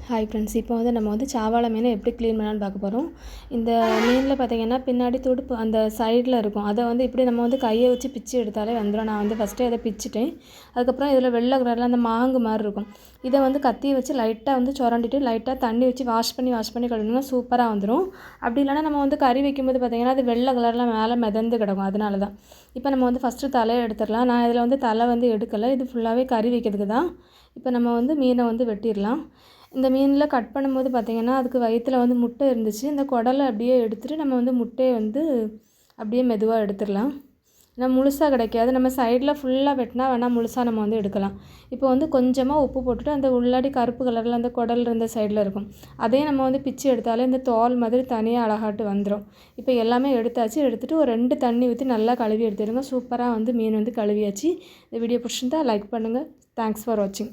Hi friends, இப்போ வந்து நம்ம வந்து சாவாள மீனை எப்படி க்ளீன் பண்ணலான்னு பார்க்க போகிறோம். இந்த மீனில் பார்த்திங்கன்னா பின்னாடி துடுப்பு அந்த சைடில் இருக்கும். அதை வந்து இப்படி நம்ம வந்து கையை வச்சு பிச்சு எடுத்தாலே வந்துடும். நான் வந்து ஃபஸ்ட்டே அதை பிச்சுட்டேன். அதுக்கப்புறம் இதில் வெள்ளை கலரில் அந்த மாங்கு மாதிரி இருக்கும். இதை வந்து கத்தியை வச்சு லைட்டாக வந்து சுரண்டிட்டு லைட்டாக தண்ணி வச்சு வாஷ் பண்ணி கழுவினா சூப்பராக வந்துடும். அப்படி இல்லைனா நம்ம வந்து கறி வைக்கும்போது பார்த்திங்கன்னா அது வெள்ளை கலரில் மேலே மிதந்து கிடக்கும். அதனால தான் இப்போ நம்ம வந்து ஃபஸ்ட்டு தலையை எடுத்துடலாம். நான் இதில் வந்து தலை வந்து எடுக்கலை, இது ஃபுல்லாகவே கறி வைக்கிறதுக்கு தான். இப்போ நம்ம வந்து மீனை வந்து வெட்டிடலாம். இந்த மீனில் கட் பண்ணும்போது பார்த்திங்கன்னா அதுக்கு வயிற்றில் வந்து முட்டை இருந்துச்சு. இந்த குடலை அப்படியே எடுத்துகிட்டு நம்ம வந்து முட்டையை வந்து அப்படியே மெதுவாக எடுத்துடலாம். நம்ம முழுசாக கிடைக்காது, நம்ம சைடில் ஃபுல்லாக வெட்டினா வேணால் முழுசாக நம்ம வந்து எடுக்கலாம். இப்போ வந்து கொஞ்சமாக உப்பு போட்டுட்டு அந்த உள்ளாடி கருப்பு கலரில் அந்த குடல் இருந்த சைடில் இருக்கும், அதையும் நம்ம வந்து பிச்சு எடுத்தாலே இந்த தோல் மாதிரி தனியாக அழகாட்டு வந்துடும். இப்போ எல்லாமே எடுத்தாச்சு. எடுத்துகிட்டு ஒரு 2 தண்ணி ஊற்றி நல்லா கழுவி எடுத்துடுங்க. சூப்பராக வந்து மீன் வந்து கழுவியாச்சு. இந்த வீடியோ பிடிச்சிருந்தா லைக் பண்ணுங்கள். தேங்க்ஸ் ஃபார் வாட்சிங்.